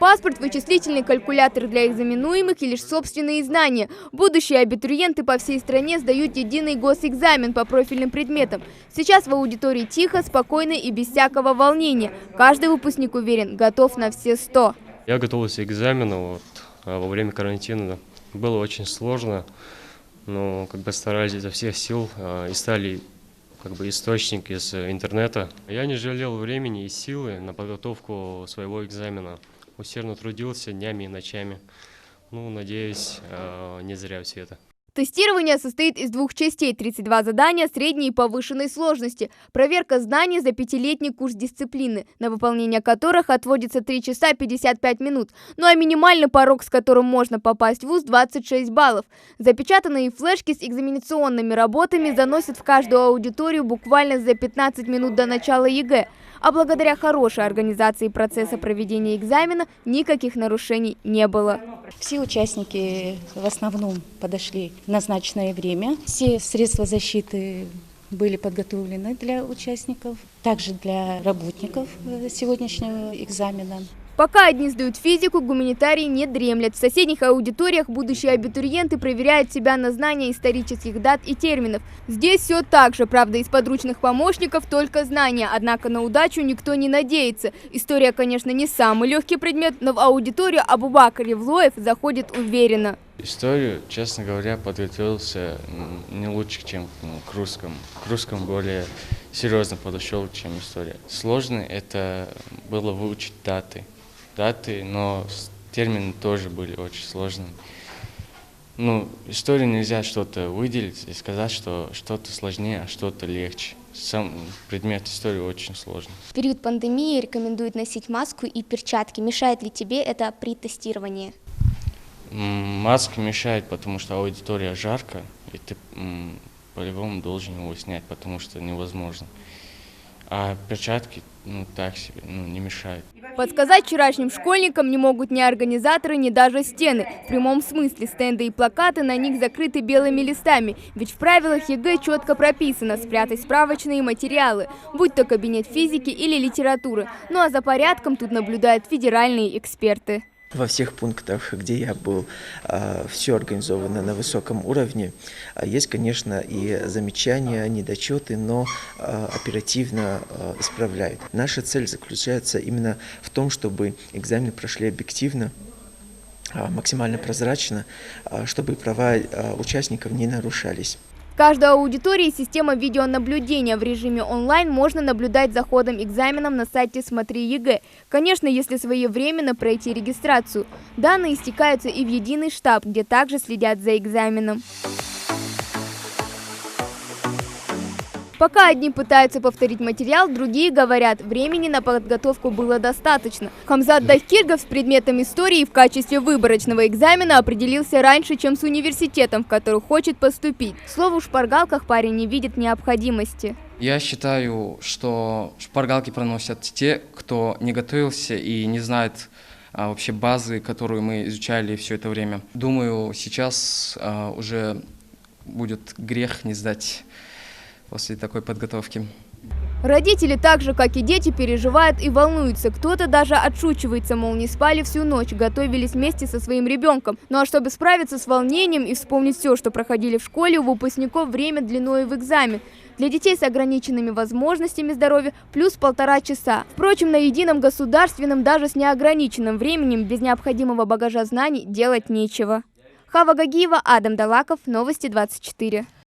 Паспорт, вычислительный калькулятор для экзаменуемых и лишь собственные знания. Будущие абитуриенты по всей стране сдают единый госэкзамен по профильным предметам. Сейчас в аудитории тихо, спокойно и без всякого волнения. Каждый выпускник уверен, готов на все 100. Я готовился к экзамену во время карантина. Было очень сложно, но старались изо всех сил, искали источник из интернета. Я не жалел времени и силы на подготовку своего экзамена. Усердно трудился днями и ночами. Надеюсь, не зря все это. Тестирование состоит из 2 частей: 32 задания средней и повышенной сложности. Проверка знаний за 5-летний курс дисциплины, на выполнение которых отводится 3 часа 55 минут. А минимальный порог, с которым можно попасть в вуз, 26 баллов. Запечатанные флешки с экзаменационными работами заносят в каждую аудиторию буквально за 15 минут до начала ЕГЭ. А благодаря хорошей организации процесса проведения экзамена никаких нарушений не было. Все участники в основном подошли в назначенное время. Все средства защиты были подготовлены для участников, также для работников сегодняшнего экзамена. Пока одни сдают физику, гуманитарии не дремлят. В соседних аудиториях будущие абитуриенты проверяют себя на знания исторических дат и терминов. Здесь все так же, правда, из подручных помощников только знания. Однако на удачу никто не надеется. История, конечно, не самый легкий предмет, но в аудиторию Абубакар Евлоев заходит уверенно. Историю, честно говоря, подготовился не лучше, чем к русскому. К русскому более серьезно подошел, чем история. Сложно это было выучить даты, но термины тоже были очень сложными. Историю нельзя что-то выделить и сказать, что что-то сложнее, а что-то легче. Сам предмет истории очень сложный. В период пандемии рекомендуют носить маску и перчатки. Мешает ли тебе это при тестировании? Маска мешает, потому что аудитория жарко, и ты по-любому должен его снять, потому что невозможно. А перчатки, так себе, не мешают. Подсказать вчерашним школьникам не могут ни организаторы, ни даже стены. В прямом смысле стенды и плакаты на них закрыты белыми листами. Ведь в правилах ЕГЭ четко прописано спрятать справочные материалы, будь то кабинет физики или литературы. А за порядком тут наблюдают федеральные эксперты. Во всех пунктах, где я был, все организовано на высоком уровне. Есть, конечно, и замечания, недочеты, но оперативно исправляют. Наша цель заключается именно в том, чтобы экзамены прошли объективно, максимально прозрачно, чтобы права участников не нарушались. В каждой аудитории система видеонаблюдения. В режиме онлайн можно наблюдать за ходом экзаменов на сайте «Смотри ЕГЭ». Конечно, если своевременно пройти регистрацию. Данные стекаются и в единый штаб, где также следят за экзаменом. Пока одни пытаются повторить материал, другие говорят, времени на подготовку было достаточно. Хамзат Дахкиргов с предметом истории в качестве выборочного экзамена определился раньше, чем с университетом, в который хочет поступить. К слову, в шпаргалках парень не видит необходимости. Я считаю, что шпаргалки проносят те, кто не готовился и не знает вообще базы, которую мы изучали все это время. Думаю, сейчас уже будет грех не сдать после такой подготовки. Родители, так же как и дети, переживают и волнуются. Кто-то даже отшучивается, мол, не спали всю ночь, готовились вместе со своим ребенком. А чтобы справиться с волнением и вспомнить все, что проходили в школе, у выпускников время длиной в экзамен. Для детей с ограниченными возможностями здоровья плюс 1,5 часа. Впрочем, на едином государственном, даже с неограниченным временем, без необходимого багажа знаний делать нечего. Хава Гагиева, Адам Далаков, Новости 24.